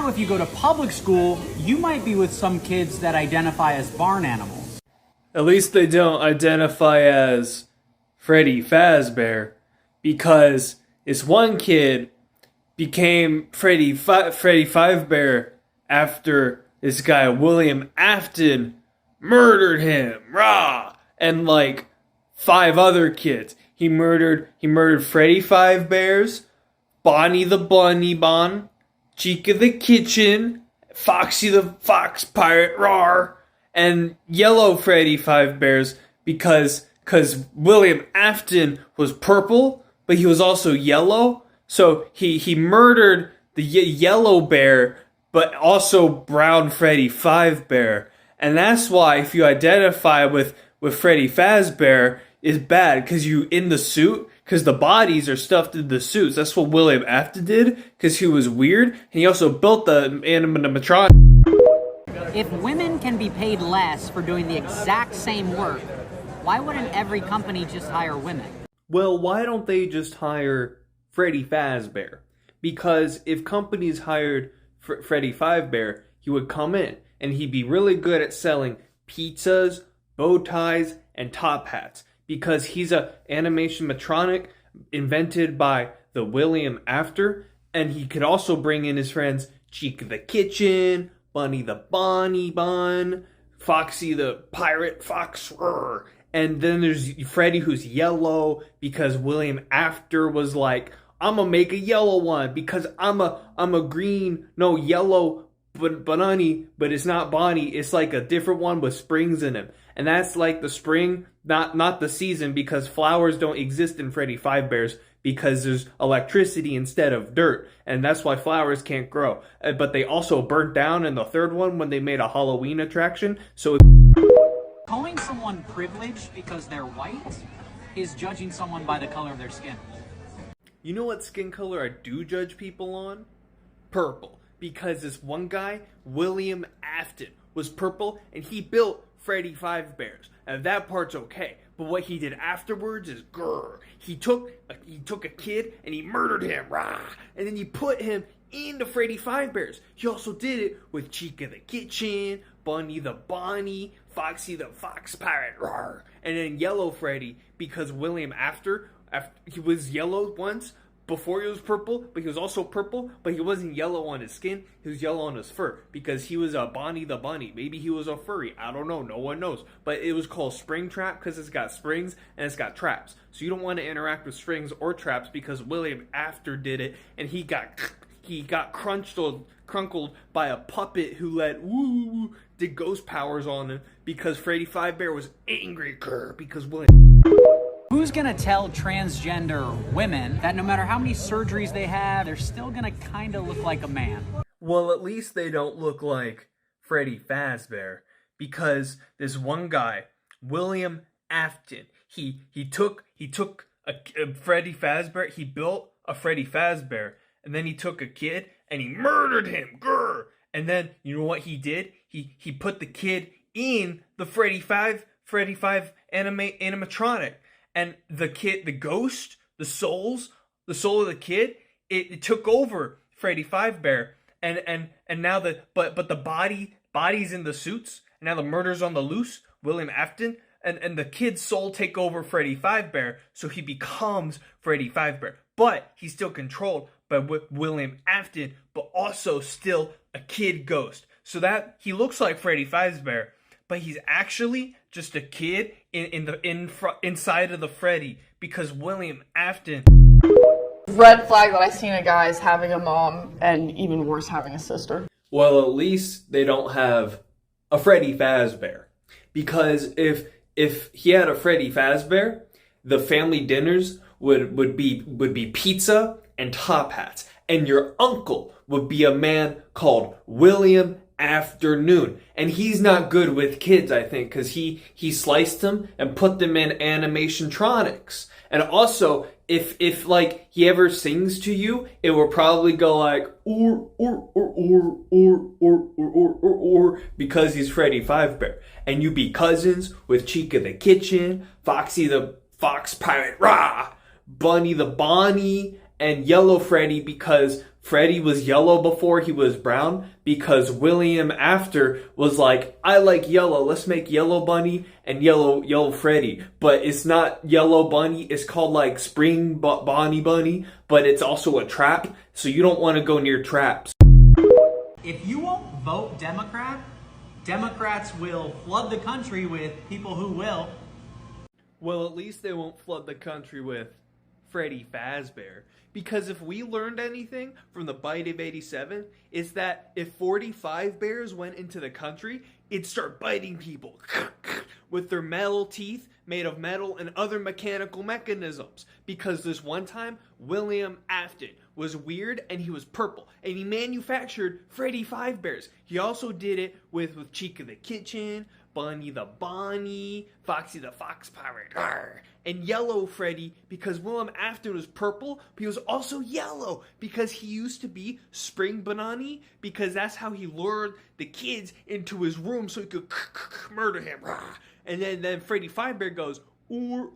now if you go to public school, you might be with some kids that identify as barn animals. At least they don't identify as Freddy Fazbear, because this one kid became Freddy Fivebear after this guy William Afton murdered him, rah, and like 5 other kids. He murdered Freddy Fivebears, Bonnie the Bunny Bon, Chica the Kitchen, Foxy the Fox Pirate Rar, and Yellow Freddy Fivebears because William Afton was purple, but he was also yellow. So he murdered the yellow bear, but also brown Freddy Fivebear. And that's why if you identify with Freddy Fazbear, is bad, because you in the suit, because the bodies are stuffed in the suits. That's what William Afton did, because he was weird, and he also built the animatronic. If women can be paid less for doing the exact same work, why wouldn't every company just hire women? Well, why don't they just hire Freddy Fazbear? Because if companies hired Freddy Fivebear, he would come in, and he'd be really good at selling pizzas, bow ties, and top hats. Because he's a animatronic invented by the William After, and he could also bring in his friends Chica the Kitchen, Bunny the Bonnie Bun, Foxy the Pirate Fox, and then there's Freddy, who's yellow because William After was like, I'm gonna make a yellow one because I'm a green, no, yellow bunny, but it's not Bonnie, it's like a different one with springs in him. And that's like the spring, not the season, because flowers don't exist in Freddy Fivebears because there's electricity instead of dirt. And that's why flowers can't grow. But they also burnt down in the third one when they made a Halloween attraction. So Calling someone privileged because they're white is judging someone by the color of their skin. You know what skin color I do judge people on? Purple. Because this one guy, William Afton, was purple, and he built Freddy Fivebears. And that part's okay. But what he did afterwards is grrr. He took a kid and he murdered him, rah, and then he put him into Freddy Fivebears. He also did it with Chica the Kitchen, Bunny the Bonnie, Foxy the Fox Pirate, rah, and then Yellow Freddy, because William After he was yellow once before he was purple, but he was also purple, but he wasn't yellow on his skin, he was yellow on his fur, because he was a Bonnie the Bunny. Maybe he was a furry, I don't know, no one knows. But it was called Spring Trap because it's got springs and it's got traps. So you don't want to interact with springs or traps because William After did it, and he got crunkled by a puppet who did ghost powers on him because Freddy Fivebear was angry because William... Who's gonna tell transgender women that no matter how many surgeries they have, they're still gonna kinda look like a man? Well, at least they don't look like Freddy Fazbear, because this one guy, William Afton, he took a Freddy Fazbear, he built a Freddy Fazbear, and then he took a kid and he murdered him, grr. And then you know what he did? He put the kid in the Freddy Five animatronic. And the kid, the ghost, the soul of the kid, it took over Freddy Fivebear, and now but the body's in the suits, and now the murder's on the loose, William Afton, and the kid's soul take over Freddy Fivebear, so he becomes Freddy Fivebear, but he's still controlled by William Afton, but also still a kid ghost, so that he looks like Freddy Fivebear, but he's actually just a kid inside of the Freddy, because William Afton... Red flag that I seen a guy is having a mom, and even worse, having a sister. Well, at least they don't have a Freddy Fazbear, because if he had a Freddy Fazbear, the family dinners would be pizza and top hats, and your uncle would be a man called William Afternoon, and he's not good with kids, I think, because he sliced them and put them in animatronics. And also, if like he ever sings to you, it will probably go like or because he's Freddy Fivebear, and you be cousins with Chica the Kitchen, Foxy the Fox Pirate, rah, Bunny the Bonnie, and Yellow Freddy because Freddy was yellow before he was brown, because William after was like, I like yellow, let's make Yellow Bunny and Yellow Freddy. But it's not Yellow Bunny, it's called like Spring Bonnie Bunny, but it's also a trap, so you don't want to go near traps. If you won't vote Democrat, Democrats will flood the country with people who will. Well, at least they won't flood the country with Freddy Fazbear. Because if we learned anything from the bite of 87, it's that if 45 bears went into the country, it'd start biting people with their metal teeth made of metal and other mechanical mechanisms. Because this one time, William Afton was weird and he was purple. And he manufactured Freddy Fazbears. He also did it with Chica the Kitchen, Bunny the Bonnie, Foxy the Fox Pirate, and Yellow Freddy because William Afton was purple, but he was also yellow because he used to be Spring Bonani, because that's how he lured the kids into his room so he could murder him. And then Freddy Fazbear goes, or,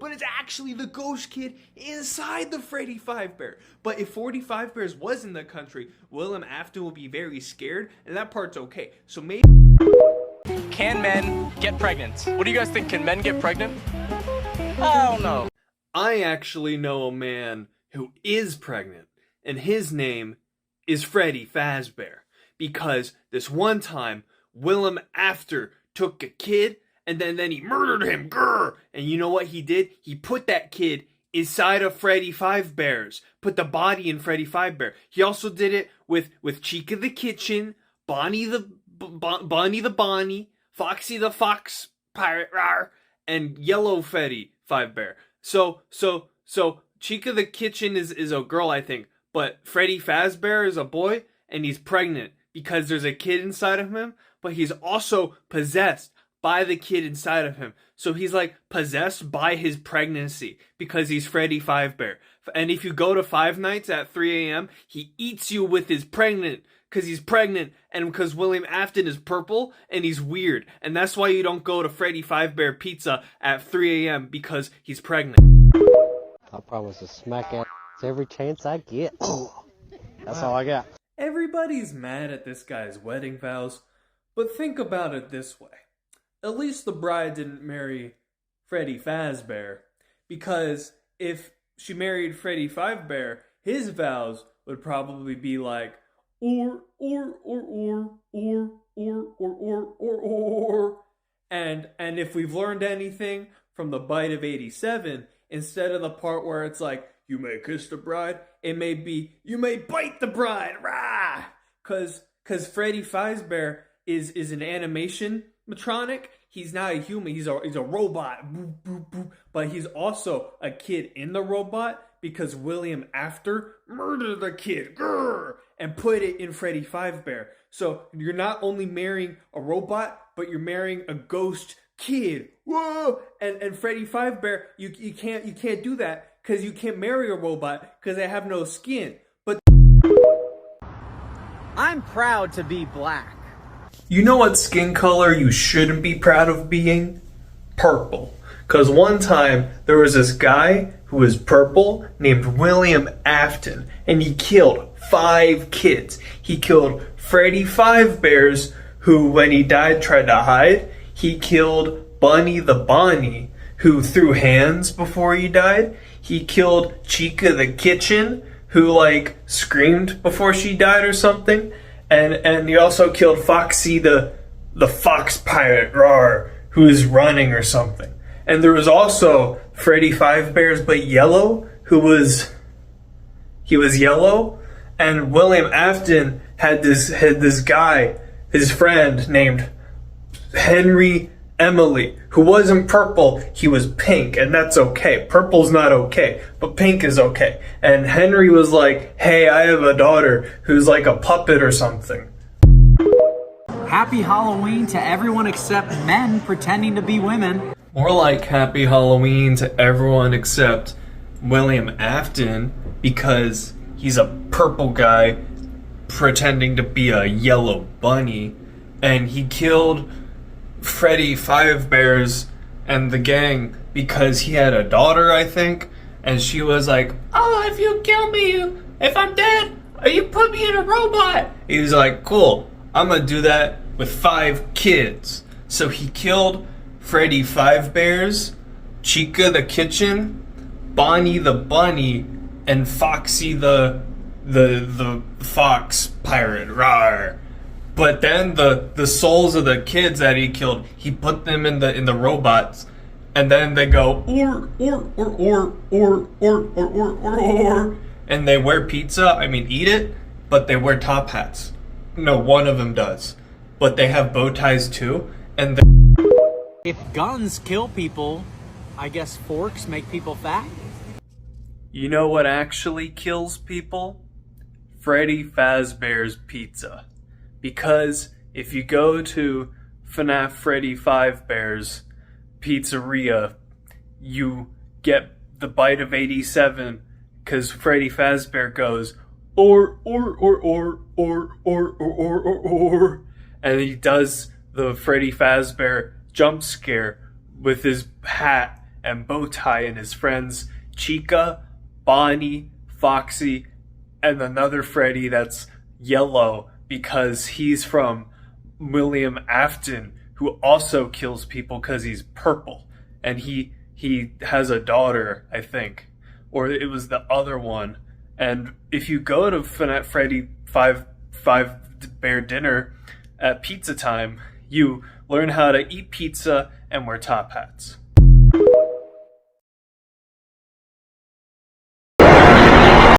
but it's actually the ghost kid inside the Freddy Fazbear. But if 45 bears was in the country, William Afton will be very scared, and that part's okay. So maybe... Can men get pregnant? What do you guys think? Can men get pregnant? I don't know. I actually know a man who is pregnant, and his name is Freddy Fazbear. Because this one time, Willem After took a kid, and then he murdered him, grr! And you know what he did? He put that kid inside of Freddy Fazbear's. Put the body in Freddy Fazbear. He also did it with Chica the Kitchen, Bonnie the Bonnie, Foxy the Fox Pirate, rawr, and Yellow Freddy Fazbear. So Chica the Kitchen is a girl, I think, but Freddy Fazbear is a boy, and he's pregnant because there's a kid inside of him, but he's also possessed by the kid inside of him. So he's like possessed by his pregnancy because he's Freddy Fazbear. And if you go to Five Nights at 3 a.m., he eats you with his pregnant, because he's pregnant, and because William Afton is purple and he's weird. And that's why you don't go to Freddy Fazbear Pizza at 3 a.m. because he's pregnant. I promise to smack ass every chance I get. That's all I got. Everybody's mad at this guy's wedding vows, but think about it this way. At least the bride didn't marry Freddy Fazbear, because if she married Freddy Fazbear, his vows would probably be like, or. And if we've learned anything from the bite of 87, instead of the part where it's like, you may kiss the bride, it may be, you may bite the bride, rah! Cause Freddy Fazbear is an animation Matronic. He's not a human, he's a robot, boop, boop, boop. But he's also a kid in the robot because William After murdered the kid, grr, and put it in Freddy Fazbear. So you're not only marrying a robot, but you're marrying a ghost kid. Whoa! And Freddy Fazbear, you can't do that because you can't marry a robot because they have no skin. But I'm proud to be black. you know what skin color you shouldn't be proud of being? Purple. Because one time, there was this guy who was purple named William Afton, and he killed 5 kids. He killed Freddy Fazbear, who when he died tried to hide. He killed Bunny the Bonnie, who threw hands before he died. He killed Chica the Kitchen, who like screamed before she died or something. And he also killed Foxy the Fox Pirate, rawr, who is running or something. And there was also Freddy Fazbear, but yellow, he was yellow. And William Afton had this guy, his friend named Henry Emily, who wasn't purple, he was pink, and that's okay. Purple's not okay, but pink is okay. And Henry was like, hey, I have a daughter who's like a puppet or something. Happy Halloween to everyone except men pretending to be women. More like Happy Halloween to everyone except William Afton, because he's a purple guy pretending to be a yellow bunny, and he killed Freddy Fazbear and the gang because he had a daughter, I think, And she was like, oh, if you kill me, if I'm dead, you put me in a robot. He was like, cool, I'm gonna do that with 5 kids. So he killed Freddy Fivebears, Chica the Kitchen, Bonnie the Bunny, and Foxy the fox pirate, rawr. But then the souls of the kids that he killed, he put them in the robots, and then they go or, and they wear pizza. I mean, eat it, but they wear top hats. No, one of them does, but they have bow ties too. And If guns kill people, I guess forks make people fat? you know what actually kills people? Freddy Fazbear's Pizza. Because if you go to FNAF Freddy Fivebear's Pizzeria, you get the bite of 87, because Freddy Fazbear goes, or, and he does the Freddy Fazbear jump scare with his hat and bow tie and his friends Chica, Bonnie, Foxy, and another Freddy that's yellow because he's from William Afton, who also kills people because he's purple. And he has a daughter, I think. Or it was the other one. And if you go to Freddy Five Bear Dinner at pizza time, you learn how to eat pizza and wear top hats.